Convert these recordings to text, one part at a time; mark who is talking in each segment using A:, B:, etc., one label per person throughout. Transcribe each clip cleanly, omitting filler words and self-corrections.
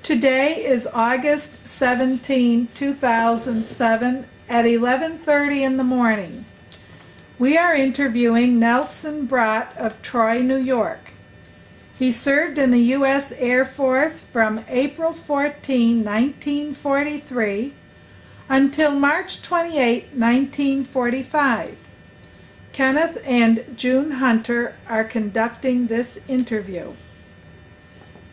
A: Today is August 17, 2007 at 11:30 in the morning. We are interviewing Nelson Brott of Troy, New York. He served in the U.S. Air Force from April 14, 1943 until March 28, 1945. Kenneth and June Hunter are conducting this interview.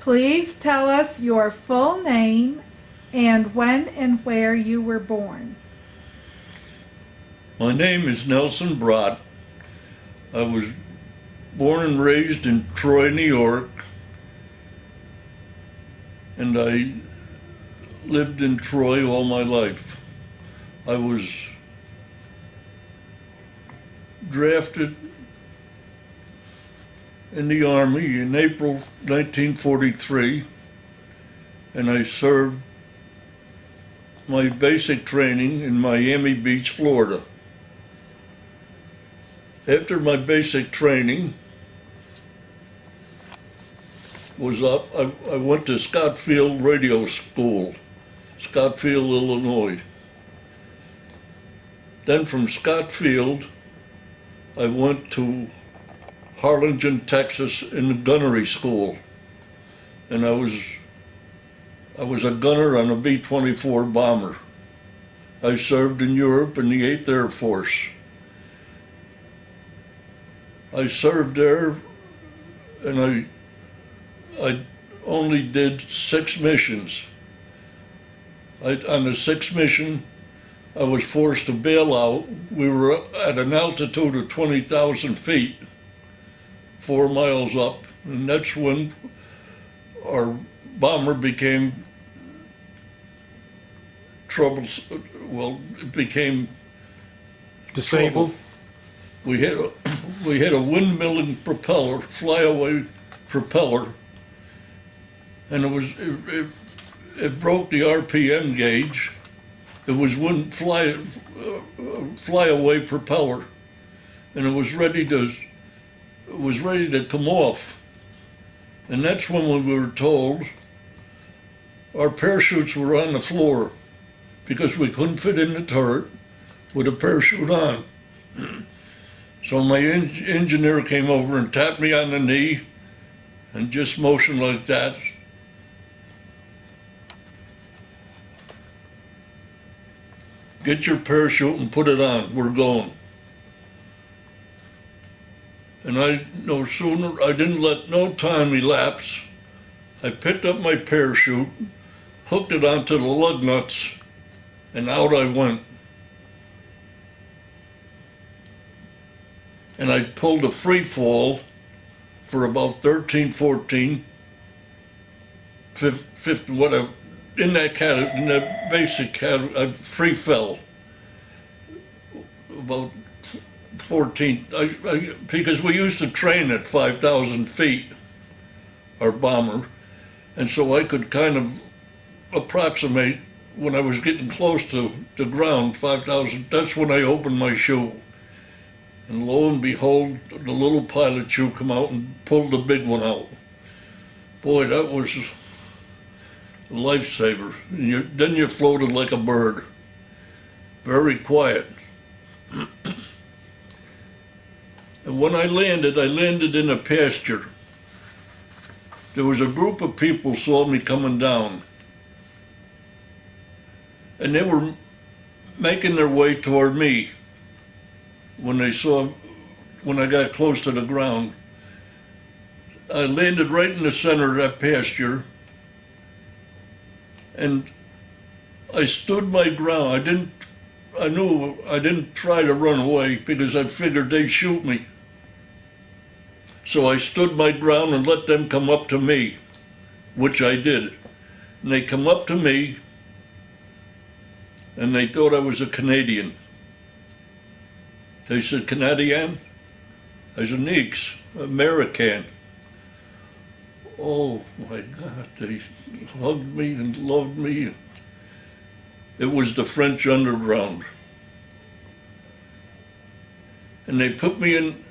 A: Please tell us your full name and when and where you were born.
B: My name is Nelson Brott. I was born and raised in Troy, New York, and I lived in Troy all my life. I was drafted in the Army in April 1943, and I served my basic training in Miami Beach, Florida. After my basic training was up, I went to Scottsfield Radio School, Scottsfield, Illinois. Then from Scottsfield, I went to Harlingen, Texas, in the gunnery school, and I was a gunner on a B-24 bomber. I served in Europe in the 8th Air Force. I served there, and I only did 6 missions. On the 6th mission, I was forced to bail out. We were at an altitude of 20,000 feet. 4 miles up, and that's when our bomber became it became
C: disabled.
B: We had a windmilling propeller, flyaway propeller, and it broke the RPM gauge. It was flyaway propeller, and it was ready to come off. And that's when we were told our parachutes were on the floor because we couldn't fit in the turret with a parachute on. So my engineer came over and tapped me on the knee and just motioned like that. Get your parachute and put it on, we're going. And I didn't let no time elapse. I picked up my parachute, hooked it onto the lug nuts, and out I went. And I pulled a free fall for about 13, 14, 15, whatever. In that basic category, I free fell about 14, because we used to train at 5,000 feet, our bomber, and so I could kind of approximate when I was getting close to the ground, 5,000, that's when I opened my chute. And lo and behold, the little pilot chute come out and pulled the big one out. Boy, that was a lifesaver. Then you floated like a bird, very quiet. And when I landed in a pasture. There was a group of people saw me coming down, and they were making their way toward me when I got close to the ground. I landed right in the center of that pasture, and I stood my ground. I knew I didn't try to run away because I figured they'd shoot me. So I stood my ground and let them come up to me, which I did. And they come up to me, and they thought I was a Canadian. They said, "Canadian?" I said, "Nix, American." Oh my God, they hugged me and loved me. It was the French underground. And they put me in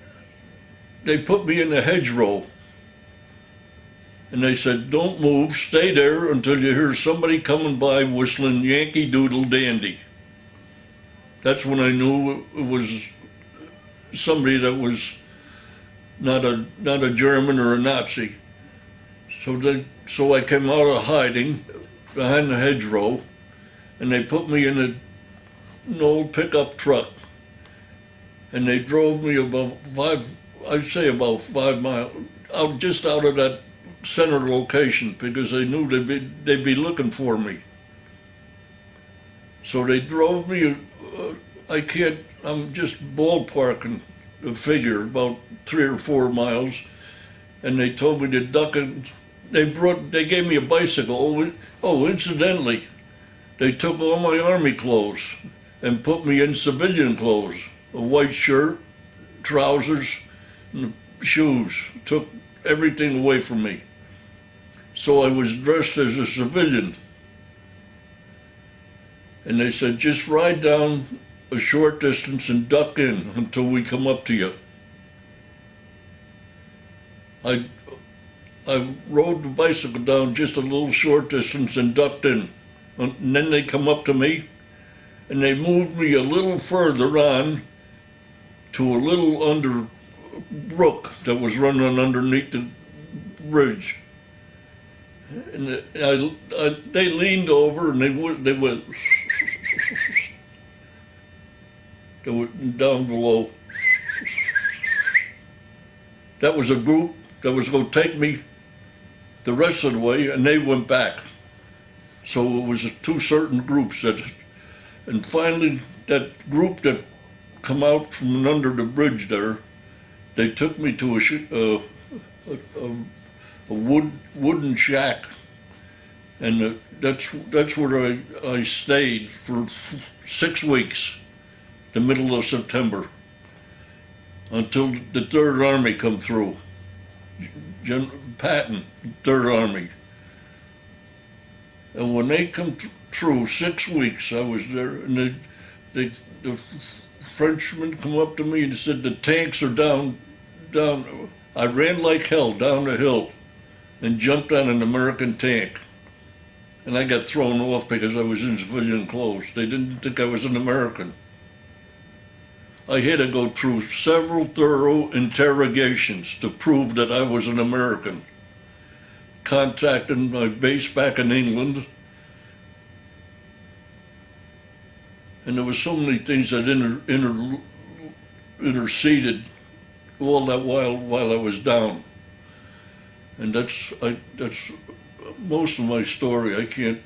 B: a hedgerow. And they said, don't move, stay there until you hear somebody coming by whistling Yankee Doodle Dandy. That's when I knew it was somebody that was not a German or a Nazi. So I came out of hiding behind the hedgerow, and they put me in an old pickup truck, and they drove me about 5 miles, just out of that center location, because they knew they'd be looking for me. So they drove me, I'm just ballparking the figure, about 3 or 4 miles, and they told me to duck and they gave me a bicycle. Oh, incidentally, they took all my army clothes and put me in civilian clothes, a white shirt, trousers, and shoes, took everything away from me. So I was dressed as a civilian. And they said, just ride down a short distance and duck in until we come up to you. I rode the bicycle down just a little short distance and ducked in. And then they come up to me and they moved me a little further on to a little under brook that was running underneath the bridge. And they leaned over and they went down below. That was a group that was going to take me the rest of the way, and they went back. So it was 2 certain groups and finally that group that come out from under the bridge there, they took me to a wooden shack, and that's where I stayed for 6 weeks, the middle of September, until the 3rd Army come through. General Patton, 3rd Army. And when they come through, 6 weeks I was there, and the Frenchmen come up to me and said, the tanks are down. I ran like hell down the hill and jumped on an American tank. And I got thrown off because I was in civilian clothes. They didn't think I was an American. I had to go through several thorough interrogations to prove that I was an American. Contacted my base back in England. And there was so many things that interceded all that while I was down. And that's most of my story. I can't,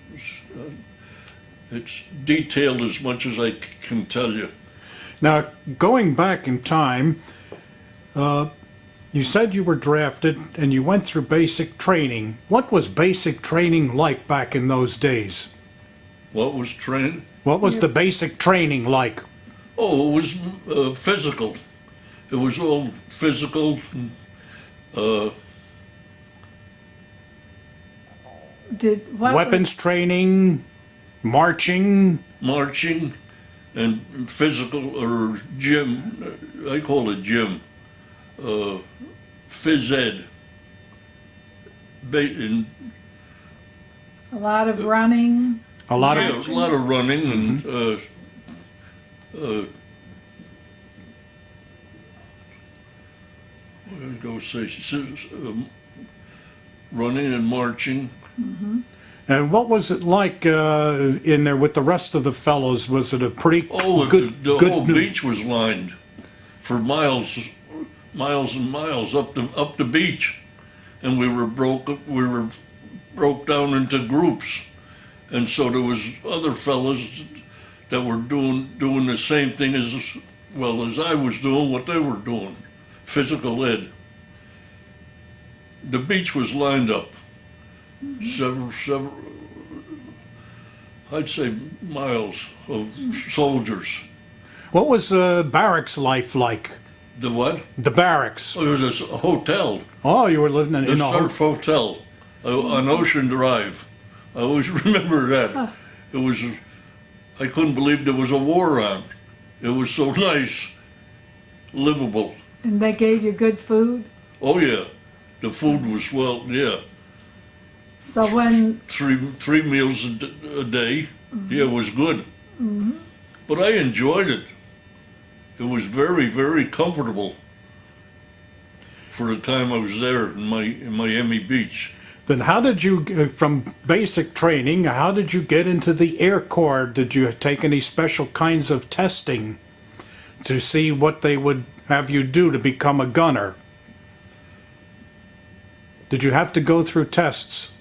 B: it's detailed as much as I can tell you.
C: Now, going back in time, you said you were drafted and you went through basic training. What was basic training like back in those days?
B: What was training?
C: What was the basic training like?
B: Oh, it was physical. It was all physical.
C: Weapons training, marching?
B: Marching and physical, or gym, I call it gym, phys ed. A
A: lot of running.
C: A lot
B: yeah,
C: of
B: a lot of running and running and marching.
A: Mm-hmm.
C: And what was it like in there with the rest of the fellows? Was it a pretty good?
B: The whole beach was lined for miles and miles up the beach, and we were broke down into groups, and so there was other fellows that were doing the same thing as well as I was doing what they were doing, physical ed. The beach was lined up. Several, I'd say miles of soldiers.
C: What was barracks life like?
B: The what?
C: The barracks.
B: Oh, it was a hotel.
C: Oh, you were living in
B: The
C: a
B: surf hotel on Ocean Drive. I always remember that.
A: Huh.
B: It was, I couldn't believe there was a war on. It was so nice, livable.
A: And they gave you good food?
B: Oh yeah, the food was, well, yeah.
A: So when,
B: three meals a day. Yeah, it was good. But I enjoyed it. It was very, very comfortable for the time I was there in Miami Beach.
C: Then how did you, from basic training, how did you get into the Air Corps? Did you take any special kinds of testing to see what they would have you do to become a gunner? Did you have to go through tests?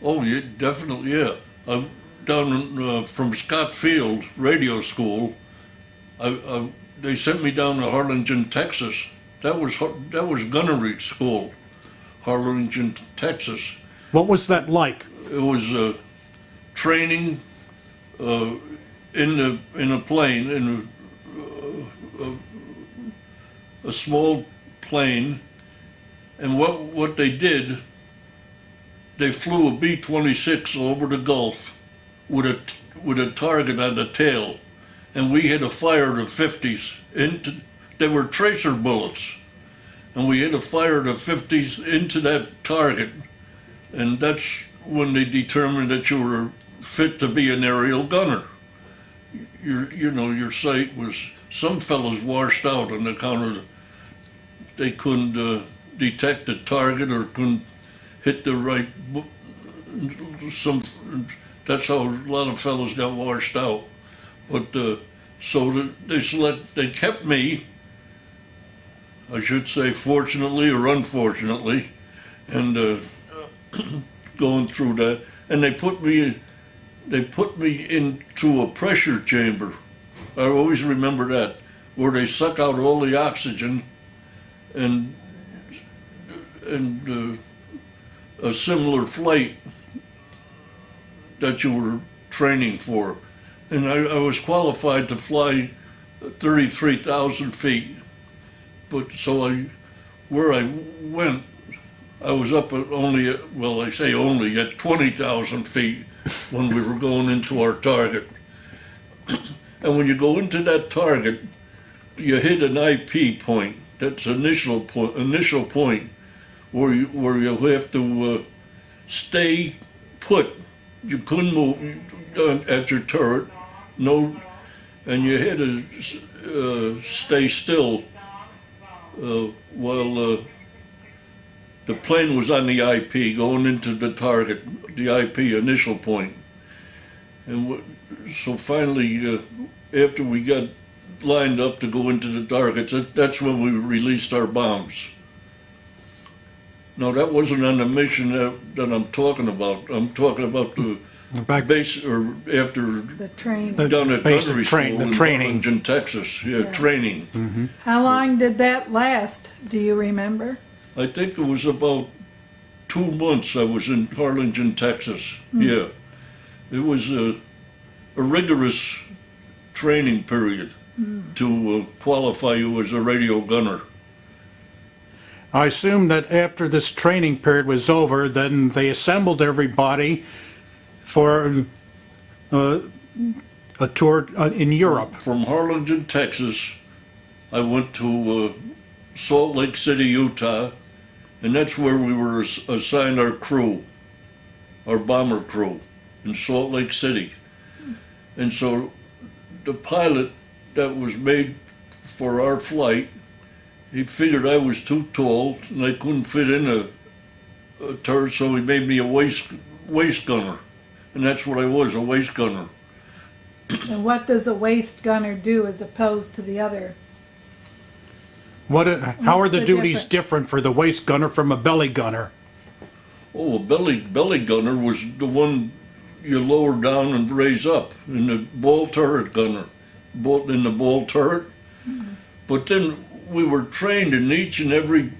B: Oh, yeah, definitely, yeah. I down from Scott Field Radio School. They sent me down to Harlingen, Texas. That was gunnery school, Harlingen, Texas.
C: What was that like?
B: It was training in a plane, in a small plane, and what they did, they flew a B-26 over the Gulf with a target on the tail, and we had to fire the 50s into. They were tracer bullets, and we had to fire the 50s into that target, and that's when they determined that you were fit to be an aerial gunner. Your sight was, some fellows washed out on account of they couldn't detect the target or couldn't hit the right. That's how a lot of fellows got washed out. But so they kept me, I should say, fortunately or unfortunately, and going through that, and they put me into a pressure chamber. I always remember that, where they suck out all the oxygen, and a similar flight that you were training for. And I was qualified to fly 33,000 feet. But so where I went, I was up at only, well, I say only, at 20,000 feet when we were going into our target. And when you go into that target, you hit an IP point. That's initial point where you have to stay put. You couldn't move at your turret, no, and you had to stay still while the plane was on the IP going into the target, the IP initial point. And so finally, after we got lined up to go into the targets, that's when we released our bombs. No, that wasn't on the mission that I'm talking about. I'm talking about the base, or after
A: the training.
B: down at gunnery school in
C: training.
B: Arlington, Texas. Yeah, training.
C: Mm-hmm.
A: How long did that last? Do you remember?
B: I think it was about 2 months I was in Harlingen, Texas. Yeah. It was a rigorous training period to qualify you as a radio gunner.
C: I assume that after this training period was over, then they assembled everybody for a tour in Europe.
B: From Harlingen, Texas, I went to Salt Lake City, Utah, and that's where we were assigned our crew, our bomber crew, in Salt Lake City. And so the pilot that was made for our flight, he figured I was too tall and I couldn't fit in a turret, so he made me a waist gunner. And that's what I was, a waist gunner.
A: And what does a waist gunner do as opposed to the other?
C: How are the
A: the
C: duties
A: difference?
C: different for the waist gunner from a belly gunner?
B: Oh, a belly gunner was the one you lower down and raise up, in the ball turret gunner, in the ball turret. But then we were trained in each and every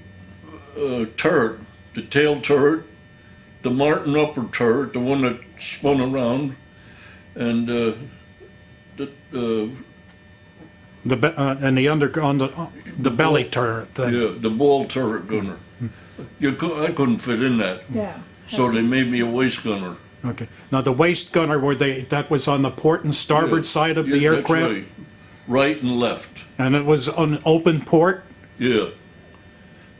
B: turret, the tail turret, the Martin upper turret, the one that spun around, and
C: the belly turret.
B: yeah, the ball turret gunner. I couldn't fit in that,
A: Yeah.
B: so they made me a waist gunner.
C: Okay. Now the waist gunner, that was on the port and starboard side of the
B: Yeah, that's
C: aircraft,
B: right and left.
C: and it was an open port.
B: Yeah.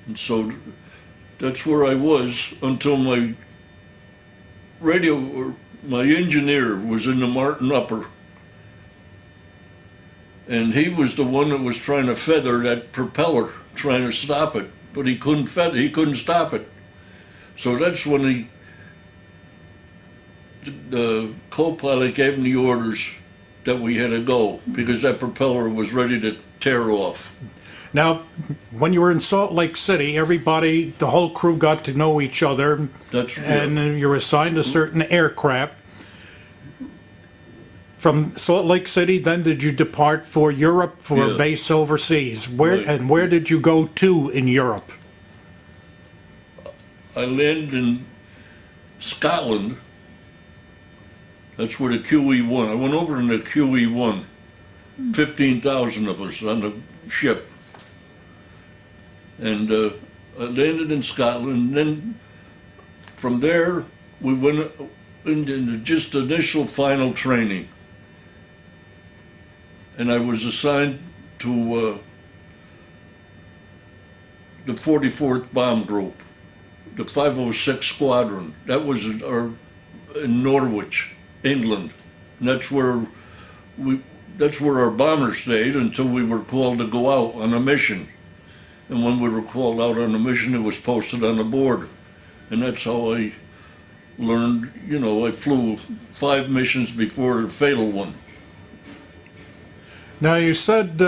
B: And so That's where I was until my my engineer was in the Martin Upper. And he was the one that was trying to feather that propeller, trying to stop it. But he couldn't stop it. So that's when the co-pilot gave him the orders that we had to go, because that propeller was ready to tear off.
C: Now, when you were in Salt Lake City, everybody, the whole crew got to know each other.
B: That's right.
C: And you were assigned a certain aircraft. From Salt Lake City, then did you depart for Europe for a base overseas? Where did you go to in Europe?
B: I landed in Scotland. That's where the QE-1. I went over in the QE-1. 15,000 of us on the ship. And I landed in Scotland. And then from there, we went into just initial final training. And I was assigned to the 44th Bomb Group, the 506 Squadron. That was in Norwich, England. And that's where our bombers stayed until we were called to go out on a mission. And when we were called out on a mission, it was posted on the board. And that's how I learned, I flew 5 missions before the fatal one.
C: Now, you said,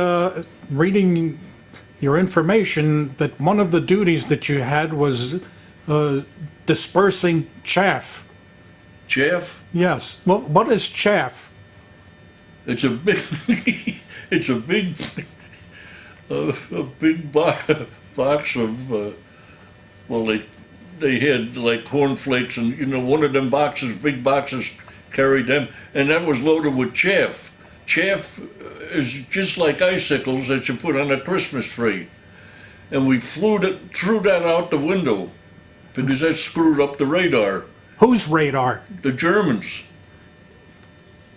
C: reading your information, that one of the duties that you had was dispersing chaff.
B: Chaff?
C: Yes. What is chaff?
B: It's a big, a big box of, they had like cornflakes, and one of them big boxes carried them, and that was loaded with chaff. Chaff is just like icicles that you put on a Christmas tree. And we threw that out the window because that screwed up the radar.
C: Whose radar?
B: The Germans.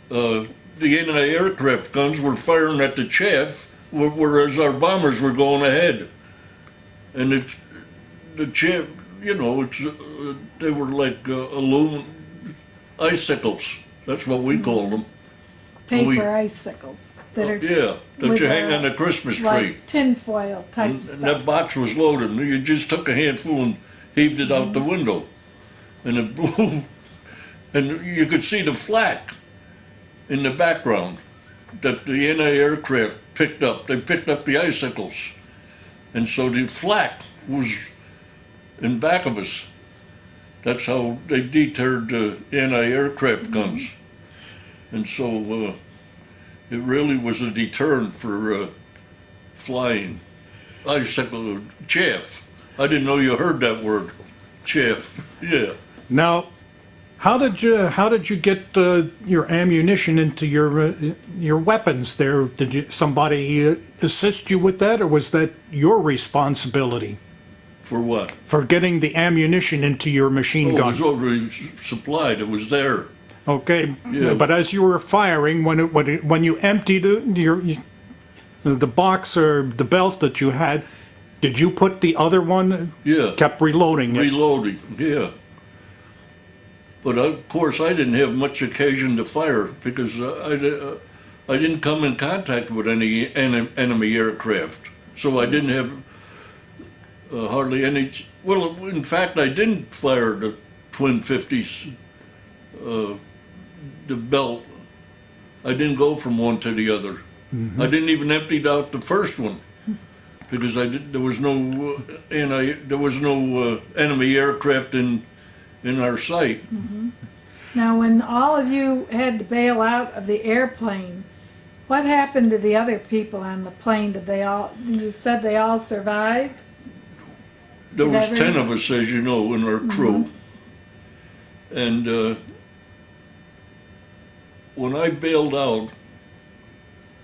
B: The anti-aircraft guns were firing at the chaff, whereas our bombers were going ahead. And the chaff, they were like aluminum icicles. That's what we called them.
A: Paper icicles that are
B: that you hang on the Christmas tree.
A: Like tinfoil type stuff.
B: And that box was loaded. You just took a handful and heaved it out the window, and it blew. And you could see the flak in the background that the anti-aircraft picked up. They picked up the icicles, and so the flak was in back of us. That's how they deterred the anti-aircraft guns. And so it really was a deterrent for flying. Icicle, chaff. I didn't know you heard that word, chaff. Yeah.
C: Now, how did you get your ammunition into your weapons there? Did somebody assist you with that, or was that your responsibility?
B: For what?
C: For getting the ammunition into your machine gun.
B: It was already supplied. It was there.
C: Okay,
B: Yeah.
C: But as you were firing, when you emptied the box or the belt that you had, did you put the other one?
B: Yeah.
C: Kept reloading it.
B: Reloading, yeah. But of course, I didn't have much occasion to fire because I didn't come in contact with any enemy aircraft, so I didn't have hardly any. Well, in fact, I didn't fire the twin 50s. The belt. I didn't go from one to the other. Mm-hmm. I didn't even empty out the first one because there was no enemy aircraft in our sight.
A: Mm-hmm. Now, when all of you had to bail out of the airplane, what happened to the other people on the plane? You said they all survived?
B: There was 10 of us, as you know, in our crew. Mm-hmm. And when I bailed out,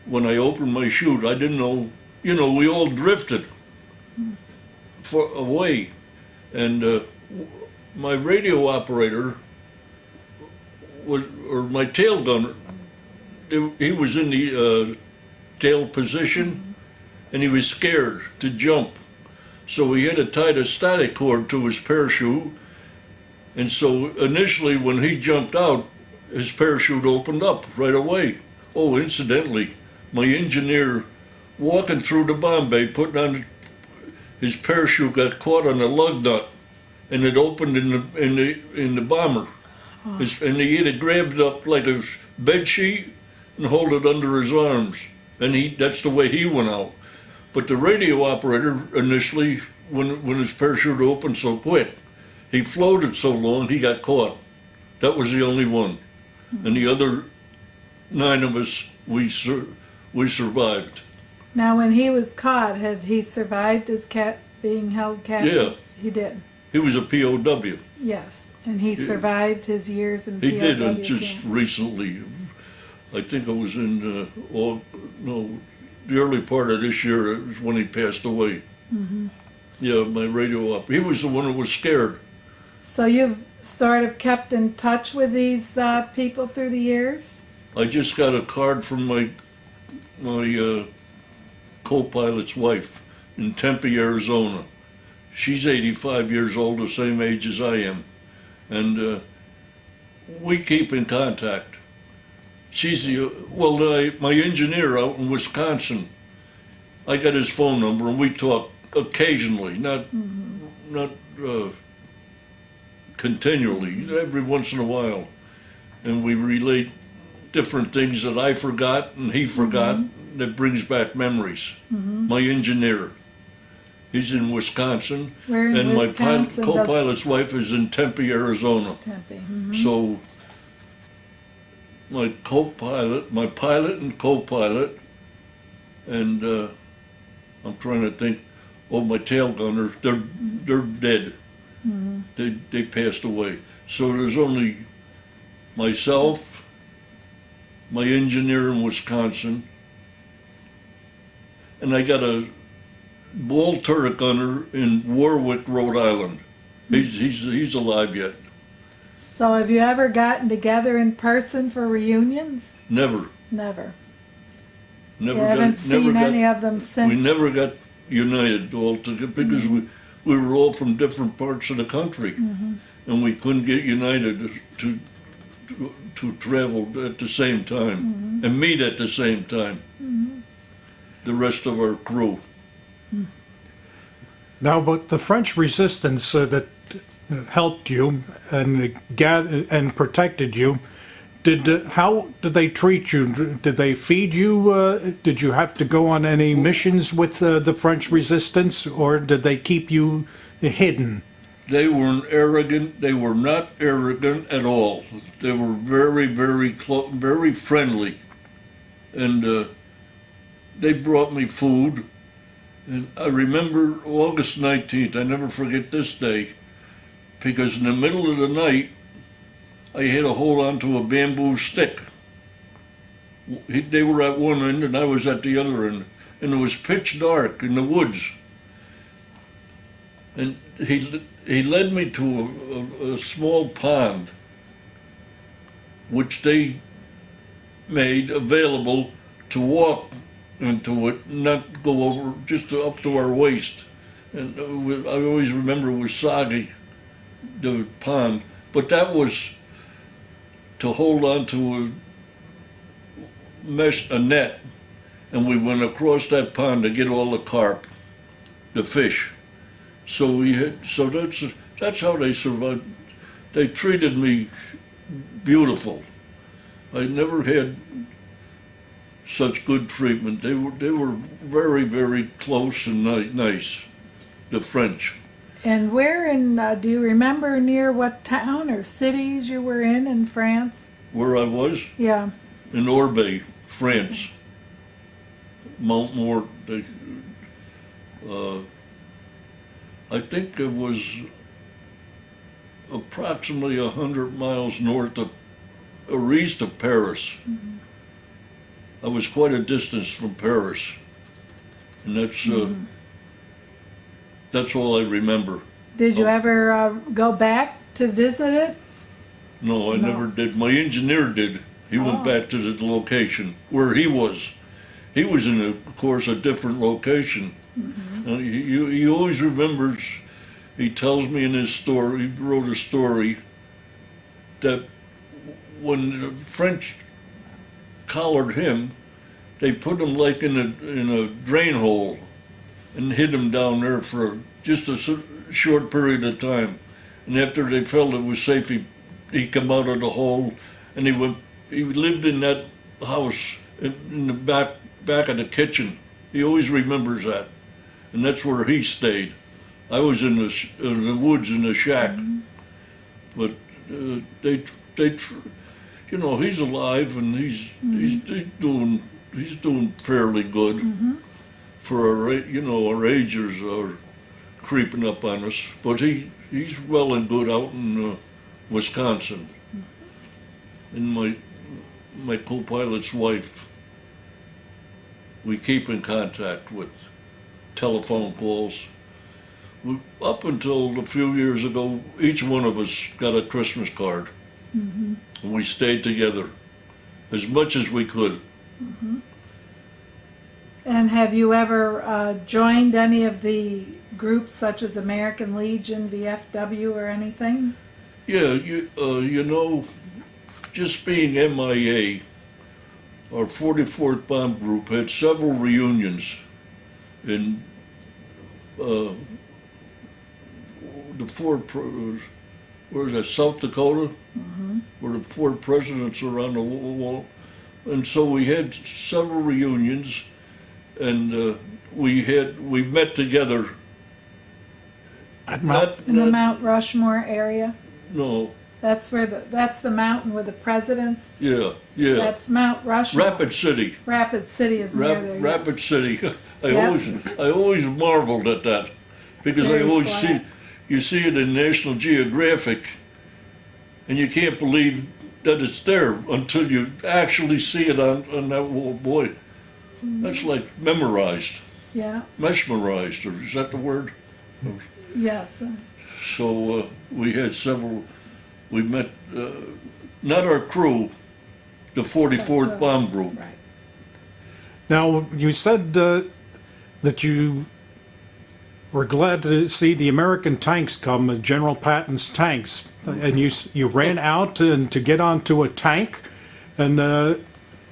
B: when I opened my chute, I didn't know, we all drifted away. And my radio operator or my tail gunner, he was in the tail position, and he was scared to jump. So he had to tie the static cord to his parachute. And so initially when he jumped out, his parachute opened up right away. Oh, incidentally, my engineer walking through the bomb bay, putting on his parachute, got caught on a lug nut, and it opened in the bomber.
A: Oh.
B: And he had it grabbed up like a bed sheet and hold it under his arms. And that's the way he went out. But the radio operator initially, when his parachute opened so quick, he floated so long he got caught. That was the only one. And the other 9 of us, we survived.
A: Now, when he was caught, had he survived as being held captive?
B: Yeah.
A: He did.
B: He was a POW.
A: Yes, and he survived his years in
B: He
A: POW
B: did, and just
A: camp.
B: recently, I think it was in the early part of this year, it was when he passed away.
A: Mm-hmm.
B: Yeah, my radio op. He was the one who was scared.
A: So you've sort of kept in touch with these people through the years?
B: I just got a card from my co-pilot's wife in Tempe, Arizona. She's 85 years old, the same age as I am. And we keep in contact. She's my engineer out in Wisconsin, I got his phone number and we talk occasionally, not continually, every once in a while. And we relate different things that I forgot and he forgot that brings back memories. My engineer, he's in Wisconsin.
A: Where in
B: and
A: Wisconsin
B: my co-pilot's wife is in Tempe, Arizona.
A: Tempe.
B: So my pilot and co-pilot, and I'm trying to think, my tail gunner, they're dead. They passed away. So there's only myself, my engineer in Wisconsin, and I got a ball turret gunner in Warwick, Rhode Island. He's alive yet.
A: So have you ever gotten together in person for reunions?
B: Never.
A: Never.
B: Never.
A: You haven't seen any of them since?
B: We never got united all together because we were all from different parts of the country, and we couldn't get united to travel at the same time and meet at the same time. The rest of our crew.
C: Now, but the French resistance that helped you and protected you, how did they treat you? Did they feed you? Did you have to go on any missions with the French resistance, or did they keep you hidden?
B: They weren't arrogant. They were not arrogant at all. They were very, very close, very friendly, and they brought me food. And I remember August 19th. I never forget this day, because in the middle of the night, I had to hold on to a bamboo stick. They were at one end and I was at the other end, and it was pitch dark in the woods. And he led me to a small pond, which they made available to walk into it, not go over, just up to our waist. And I always remember it was soggy, the pond, but that was to hold on to a net, and we went across that pond to get all the carp, the fish. So that's how they survived. They treated me beautiful. I never had such good treatment. They were very, very close and nice, the French.
A: And where do you remember near what town or cities you were in France?
B: Where I was?
A: Yeah.
B: In Orbe, France. Mount Mort. I think it was approximately 100 miles north of, or east of Paris. I was quite a distance from Paris. And that's all I remember.
A: Did you ever go back to visit it?
B: No, I never did. My engineer did. He went back to the location where he was. He was in, of course, a different location. He always remembers, he tells me in his story, he wrote a story, that when the French collared him, they put him like in a drain hole and hid him down there for just a short period of time. And after they felt it was safe, he come out of the hole, and he lived in that house in the back of the kitchen. He always remembers that, and that's where he stayed. I was in the woods in the shack, but you know, he's alive and he's doing fairly good for our agers are creeping up on us. But he's well and good out in Wisconsin. And my co-pilot's wife, we keep in contact with telephone calls. Up until a few years ago, each one of us got a Christmas card. And we stayed together as much as we could.
A: And have you ever joined any of the groups such as American Legion, VFW, or anything?
B: Yeah, you know, just being MIA, our 44th Bomb Group had several reunions in where's that, South Dakota, where the 4 presidents are on the wall. And so we had several reunions, and we met together.
A: In the Mount Rushmore area?
B: No.
A: That's the mountain where the presidents.
B: Yeah, yeah.
A: That's Mount Rushmore.
B: Rapid City.
A: Rapid City is near there.
B: Rapid
A: yes.
B: City. I always marveled at that, because
A: Very
B: I always
A: flat.
B: you see it in National Geographic, and you can't believe that it's there until you actually see it on that wall. Boy, that's like memorized.
A: Yeah.
B: Mesmerized, or is that the word?
A: Yes.
B: So we had several. We met, not our crew, the 44th Bomb Group.
A: Right.
C: Now, you said that you were glad to see the American tanks come, General Patton's tanks, and you ran out to get onto a tank, and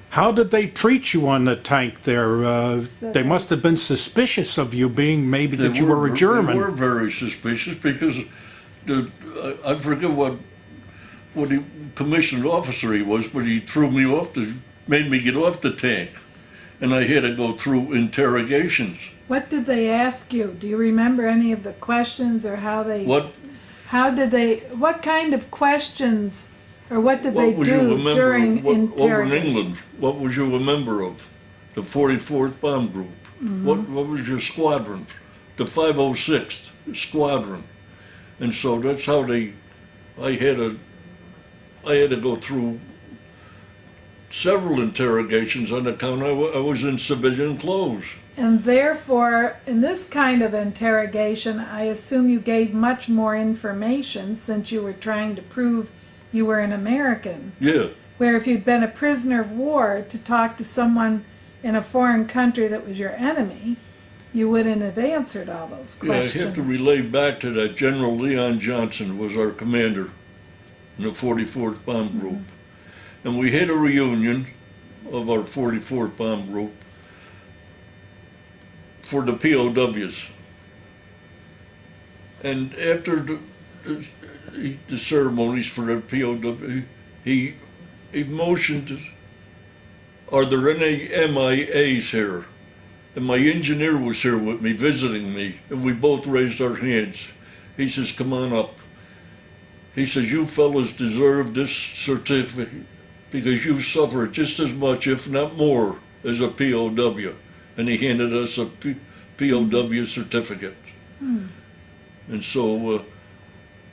C: how did they treat you on the tank there? They must have been suspicious of you, being maybe that you were a German.
B: They were very suspicious, because I forget what the commissioned officer he was, but he threw me off, made me get off the tank, and I had to go through interrogations.
A: What did they ask you? Do you remember any of the questions, or how they? What kind of questions, or what did they do during interrogation?
B: Over in England, what was you a member of? The 44th Bomb Group. What was your squadron? The 506th Squadron. And so that's how I had to go through several interrogations on account I was in civilian clothes.
A: And therefore, in this kind of interrogation, I assume you gave much more information, since you were trying to prove you were an American.
B: Yeah.
A: Where if you'd been a prisoner of war, to talk to someone in a foreign country that was your enemy, you wouldn't have answered all those questions.
B: Yeah, I have to relay back to that. General Leon Johnson was our commander in the 44th Bomb Group. And we had a reunion of our 44th Bomb Group for the POWs. And after the ceremonies for the POW, he motioned, "Are there any MIAs here?" And my engineer was here with me, visiting me, and we both raised our hands. He says, "Come on up." He says, "You fellas deserve this certificate because you suffered just as much, if not more, as a POW." And he handed us a POW certificate. And so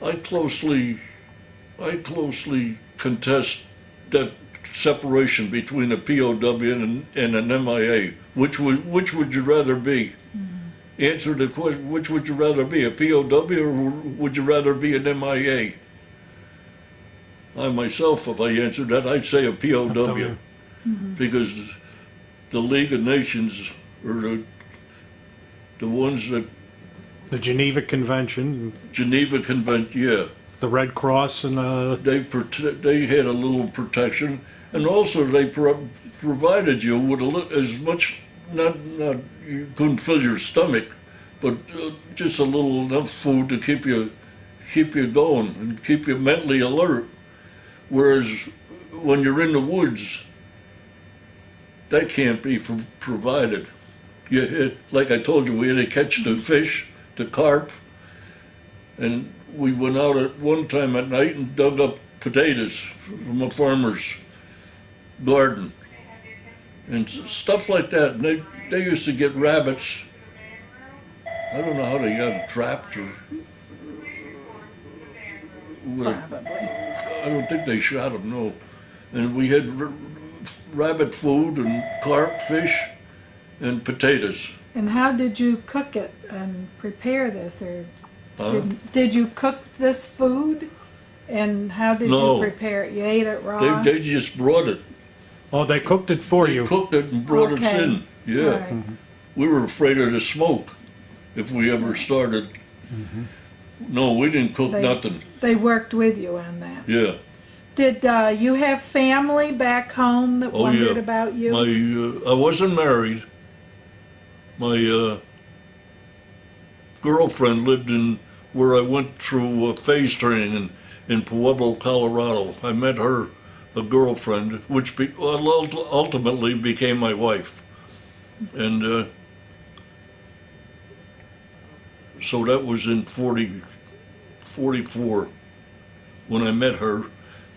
B: I closely contest that separation between a POW and an MIA. Which would you rather be? Answer the question, which would you rather be, a POW or would you rather be an MIA? I myself, if I answered that, I'd say a POW. Because the League of Nations, or The ones that
C: The Geneva Convention,
B: Geneva Convention, yeah.
C: the Red Cross, and
B: They had a little protection, and also they provided you with as much, not you couldn't fill your stomach, but just a little enough food to keep you going and keep you mentally alert. Whereas when you're in the woods, that can't be provided. Like I told you, we had to catch the fish, the carp, and we went out at one time at night and dug up potatoes from a farmer's garden and stuff like that. And they used to get rabbits. I don't know how they got trapped or.
A: Probably.
B: I don't think they shot them, no. And we had rabbit food and carp, fish, and potatoes.
A: And how did you cook it and prepare this? Or
B: Huh?
A: did you cook this food? And how did
B: No.
A: you prepare it? You ate it raw?
B: They just brought it.
C: oh, they cooked it for
B: They
C: you.
B: cooked it and brought
A: Okay.
B: it in. Yeah.
A: All right.
B: We were afraid of the smoke if we ever started. No, we didn't cook
A: They-
B: nothing.
A: They worked with you on that.
B: Yeah.
A: Did you have family back home that
B: Oh,
A: wondered
B: yeah.
A: about you?
B: I wasn't married. My girlfriend lived in where I went through phase training in Pueblo, Colorado. I met her, a girlfriend, which ultimately became my wife. And so that was in 44 when I met her,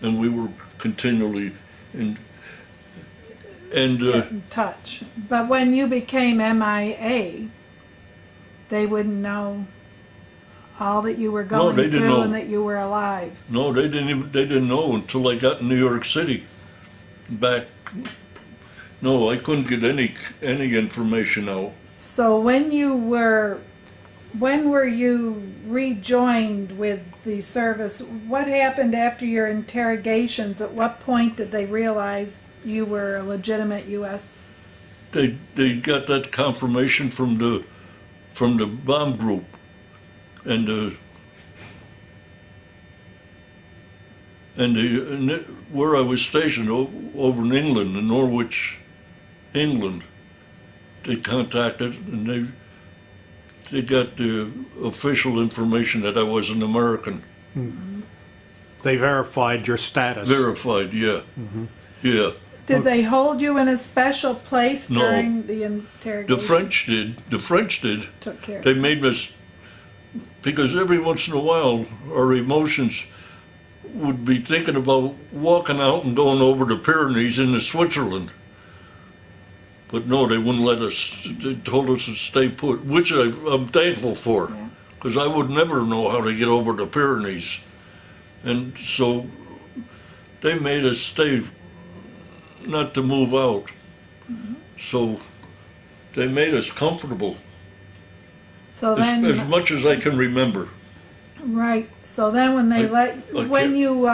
B: and we were continually in. And
A: Get in touch. But when you became MIA, they wouldn't know all that you were going
B: they didn't
A: through
B: know.
A: and that you were alive.
B: no, they didn't know until I got in New York City. Back, no, I couldn't get any information out.
A: So when were you rejoined with the service? What happened after your interrogations? At what point did they realize you were a legitimate U.S.?
B: They got that confirmation from the bomb group, and where I was stationed over in England, in Norwich, England. They contacted and they got the official information that I was an American.
C: They verified your status.
B: Verified, yeah. Yeah.
A: Did they hold you in a special place
B: No.
A: during the interrogation?
B: The French did. The French did.
A: Took care of
B: They
A: it.
B: made us, because every once in a while our emotions would be thinking about walking out and going over the Pyrenees into Switzerland. But no, they wouldn't let us. They told us to stay put, which I'm thankful for,
A: Yeah.
B: because I would never know how to get over the Pyrenees. And so they made us stay, not to move out. So they made us comfortable,
A: So then,
B: as much as I can remember.
A: right. So then when they
B: I
A: when
B: can't-
A: you,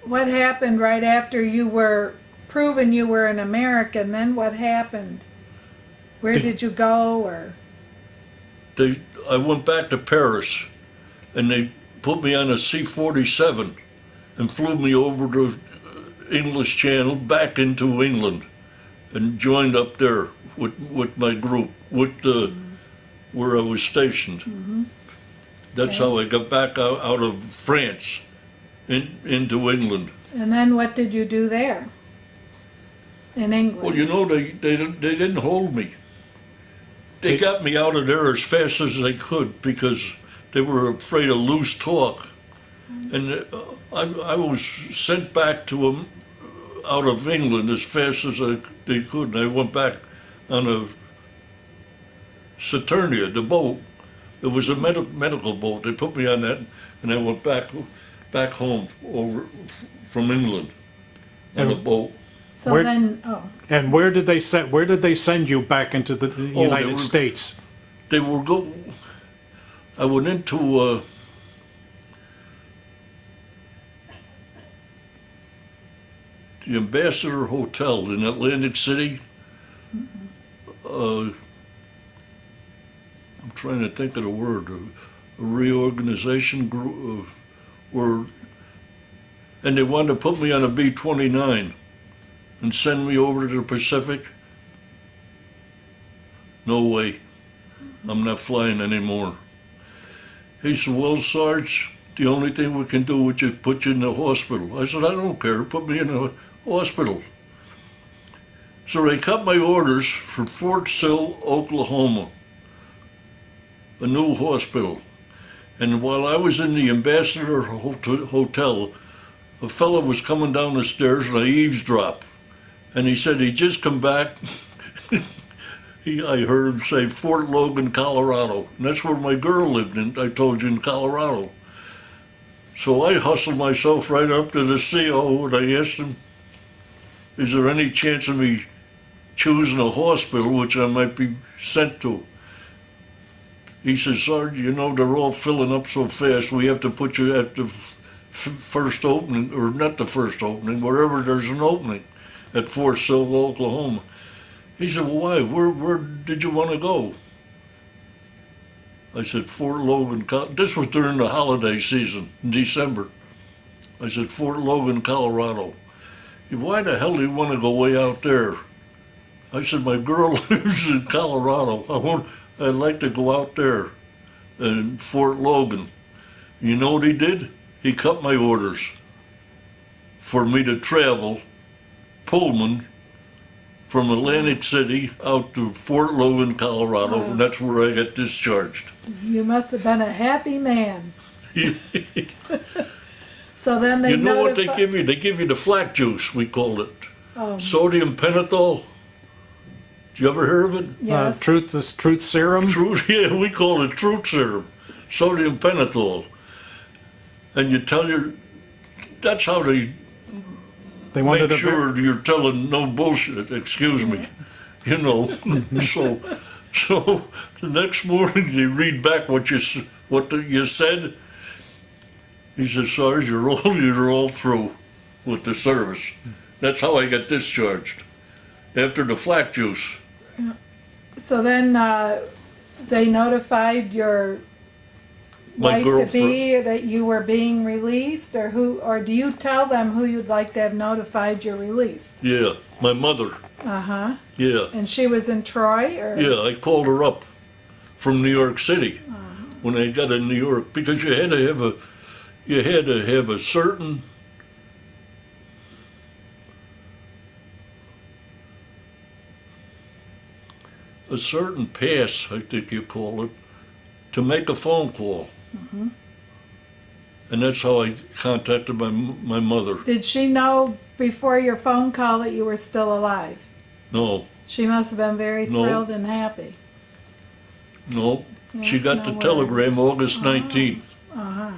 A: what happened right after you were proven you were an American? Then what happened? Where did you go? Or
B: I went back to Paris, and they put me on a C-47 and flew me over the English Channel back into England, and joined up there with my group, where I was stationed. That's
A: Okay.
B: how I got back out of France into England.
A: and then what did you do there? In England.
B: Well, you know, they didn't hold me. They got me out of there as fast as they could because they were afraid of loose talk. And I was sent back to them out of England as fast as they could. And I went back on a Saturnia, the boat. It was a medical boat. They put me on that, and I went back home over from England on a boat.
A: so
C: Where-
A: then,
C: And where did they send you back into the United
B: were-
C: States?
B: They were I went into the Ambassador Hotel in Atlantic City. I'm trying to think of the word, a reorganization group, and they wanted to put me on a B-29 and send me over to the Pacific. No way. I'm not flying anymore. He said, well, Sarge, the only thing we can do is just put you in the hospital. I said, I don't care, put me in the hospital. So they cut my orders for Fort Sill, Oklahoma, a new hospital. And while I was in the Ambassador Hotel, a fellow was coming down the stairs and I eavesdropped. And he said he'd just come back. I heard him say Fort Logan, Colorado. And that's where my girl lived, I told you, in Colorado. So I hustled myself right up to the CO and I asked him, is there any chance of me choosing a hospital which I might be sent to? He says, Sarge, you know, they're all filling up so fast, we have to put you at the first opening, or not the first opening, wherever there's an opening at Fort Sill, Oklahoma. He said, well, why? Where did you want to go? I said, Fort Logan, this was during the holiday season, in December. I said, Fort Logan, Colorado. He said, why the hell do you want to go way out there? I said, my girl lives in Colorado. I'd like to go out there in Fort Logan. You know what he did? He cut my orders for me to travel Pullman from Atlantic City out to Fort Logan, Colorado,
A: Wow.
B: and that's where I got discharged.
A: You must have been a happy man. So then they
B: You know what they
A: notifi-
B: give you? They give you the flat juice, we call it.
A: Oh,
B: Sodium pentothal. Do you ever hear of it?
A: yes.
C: Truth serum?
B: Truth, yeah, we call it truth serum. Sodium pentothal. And you tell your, that's how they
C: They wanted
B: make
C: to
B: sure you're telling no bullshit, excuse me. You know, so the next morning they read back what you said. He says, Sarge, you're all through with the service. That's how I got discharged, after the flat juice.
A: So then they notified your
B: My
A: wife-to-be that you were being released, or do you tell them who you'd like to have notified your release?
B: Yeah, my mother,
A: Uh-huh.
B: yeah.
A: And she was in Troy, or?
B: Yeah, I called her up from New York City when I got in New York, because you had to have a certain pass, I think you call it, to make a phone call.
A: Mm-hmm.
B: And that's how I contacted my mother.
A: Did she know before your phone call that you were still alive?
B: No,
A: She must have been very
B: No.
A: thrilled and happy.
B: no. She
A: Yeah,
B: got
A: no
B: the
A: word.
B: telegram August 19th.
A: Uh-huh.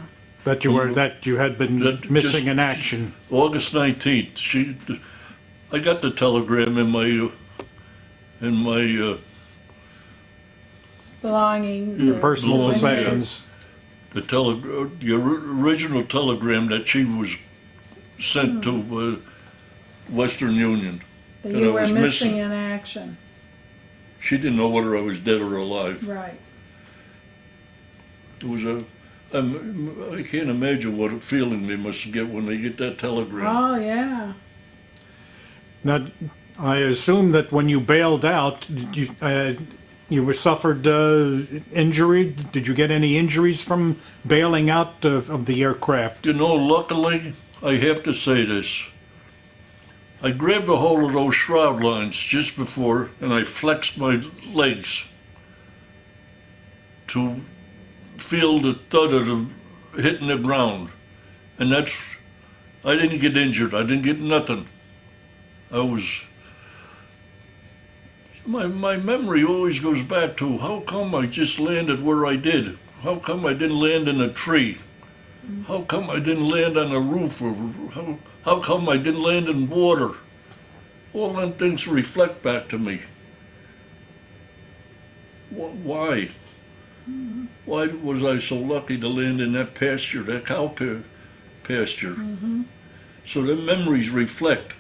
C: that you had been
B: That
C: missing
B: just-
C: in action.
B: August 19th. I got the telegram in my
A: Belongings.
B: Yeah,
A: or
C: Personal
B: Belongings.
C: possessions.
B: the original telegram that she was sent to Western Union.
A: That
B: that
A: you
B: I
A: were
B: was
A: missing
B: missing.
A: in action.
B: She didn't know whether I was dead or alive.
A: Right.
B: It was I can't imagine what a feeling they must get when they get that telegram.
A: Oh, yeah.
C: Now, I assume that when you bailed out, you were suffered injury. Did you get any injuries from bailing out of the aircraft?
B: You know, luckily, I have to say this. I grabbed a hold of those shroud lines just before, and I flexed my legs to feel the thud of them hitting the ground. And I didn't get injured. I didn't get nothing. My memory always goes back to how come I just landed where I did? How come I didn't land in a tree? How come I didn't land on a roof? Or how come I didn't land in water? All them things reflect back to me. Why? Why was I so lucky to land in that pasture, that cow pasture? So the memories reflect.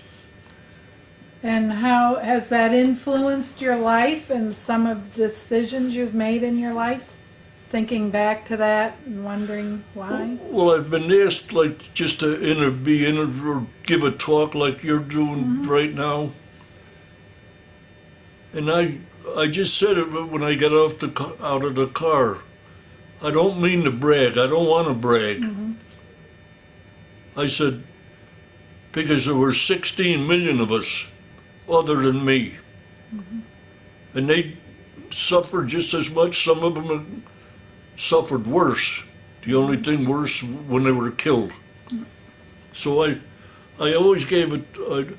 A: And how has that influenced your life and some of the decisions you've made in your life? Thinking back to that and wondering why?
B: Well, I've been asked like just to be interviewed or give a talk like you're doing right now. And I just said it when I got out of the car. I don't mean to brag. I don't want to brag. I said, because there were 16 million of us other than me. And they suffered just as much. Some of them suffered worse. The only thing worse when they were killed. So I always gave it,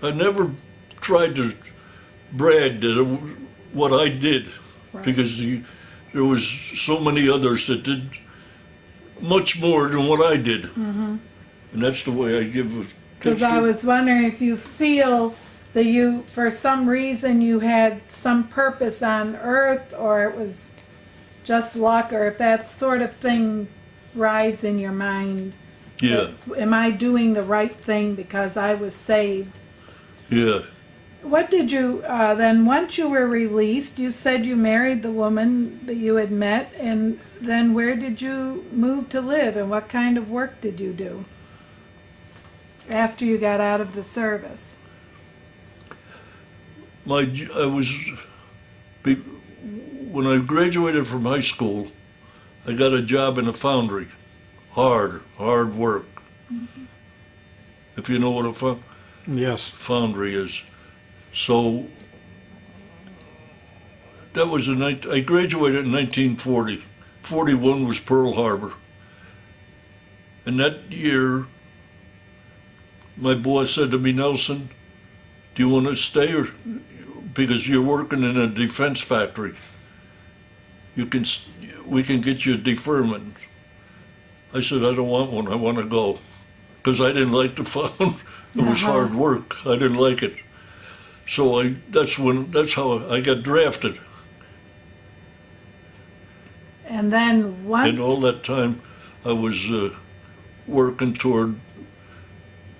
B: I never tried to brag that what I did, because there was so many others that did much more than what I did. And that's the way I give it.
A: Because I was wondering if you feel that you, for some reason, you had some purpose on Earth, or it was just luck, or if that sort of thing rides in your mind.
B: Yeah.
A: Am I doing the right thing because I was saved?
B: Yeah.
A: What did you, then once you were released, you said you married the woman that you had met, and then where did you move to live, and what kind of work did you do after you got out of the service?
B: When I graduated from high school, I got a job in a foundry. Hard work. If you know what a foundry is. So that was I graduated in 1940. 41 was Pearl Harbor. And that year, my boss said to me, Nelson, do you want to stay, or because you're working in a defense factory, we can get you a deferment. I said, I don't want one, I want to go. Because I didn't like the found. It was hard work. I didn't like it. So that's how I got drafted.
A: And then once...
B: And all that time I was working toward,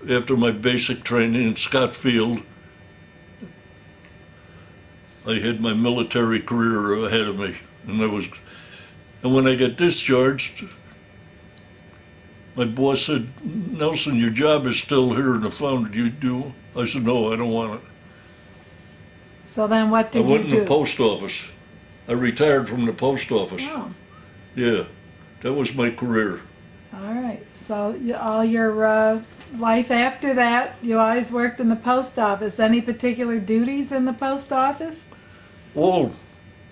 B: after my basic training in Scott Field, I had my military career ahead of me. And when I got discharged, my boss said, Nelson, your job is still here in the foundry. Do you do? I said, no, I don't want it.
A: So then what did you do?
B: I went in the post office. I retired from the post office.
A: Oh.
B: Yeah, that was my career.
A: All right. So all your life after that, you always worked in the post office. Any particular duties in the post office?
B: All.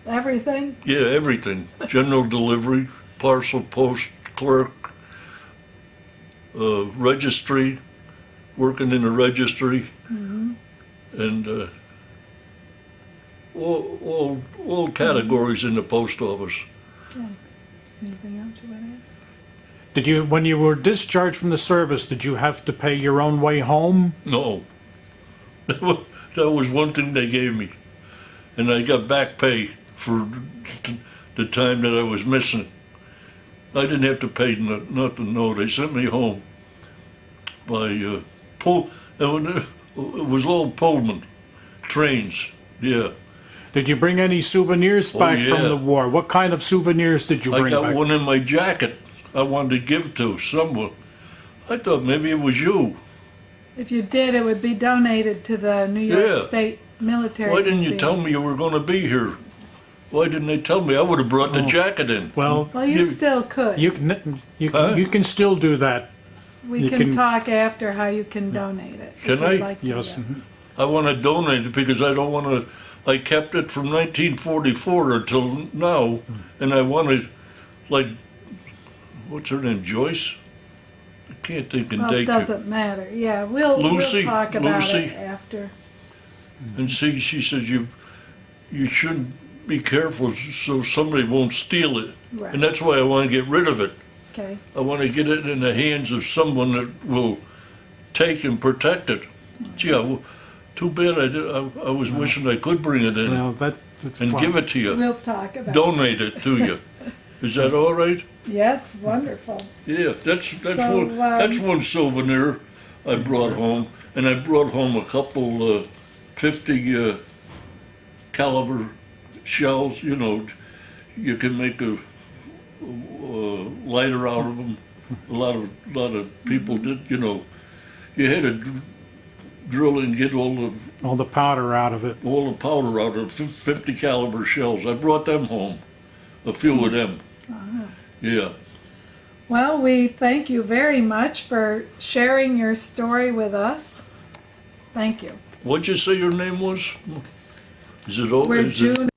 A: Everything?
B: Yeah, everything. General delivery, parcel post clerk, registry, working in a registry, and all categories in the post office.
A: Okay. Anything else you want to add?
C: Did you, when you were discharged from the service, did you have to pay your own way home?
B: No. That was one thing they gave me. And I got back pay for the time that I was missing. I didn't have to pay nothing, no. They sent me home by it was all Pullman trains, yeah.
C: Did you bring any souvenirs back
B: yeah.
C: from the war? What kind of souvenirs did you bring back?
B: I got one in my jacket I wanted to give to someone. I thought maybe it was you.
A: If you did, it would be donated to the New York State Military
B: Why didn't
A: Museum.
B: you tell me you were going to be here? Why didn't they tell me? I would have brought the jacket in.
C: Well,
A: you still could.
C: You can still do that.
A: We can talk after how you can donate it. if
B: Can
A: you'd
B: I?
A: like to,
C: Yes.
A: yeah.
B: I want to donate it because I don't want to. I kept it from 1944 until now, and I want to, like, what's her name, Joyce? I can't think of
A: Well, it
B: date.
A: doesn't matter. Yeah, we'll talk about it after.
B: And see, she says you should be careful so somebody won't steal it.
A: Right.
B: And that's why I want to get rid of it.
A: Okay.
B: I want to get it in the hands of someone that will take and protect it. Gee, too bad I was wishing I could bring it in
C: Well, that's
B: and
C: fine.
B: give it to you.
A: We'll talk about
B: Donate it to you. Is that all right?
A: it. Yes, wonderful.
B: Yeah, that's
A: So,
B: one souvenir I brought home, and I brought home a couple 50 caliber shells, you know, you can make a lighter out of them. A lot of people did, you know. You had to drill and get all
C: the powder out of it.
B: the powder out of 50 caliber shells. I brought them home, a few of them. Yeah.
A: Well, we thank you very much for sharing your story with us. Thank you.
B: What'd you say your name was? Is it over?
A: We're June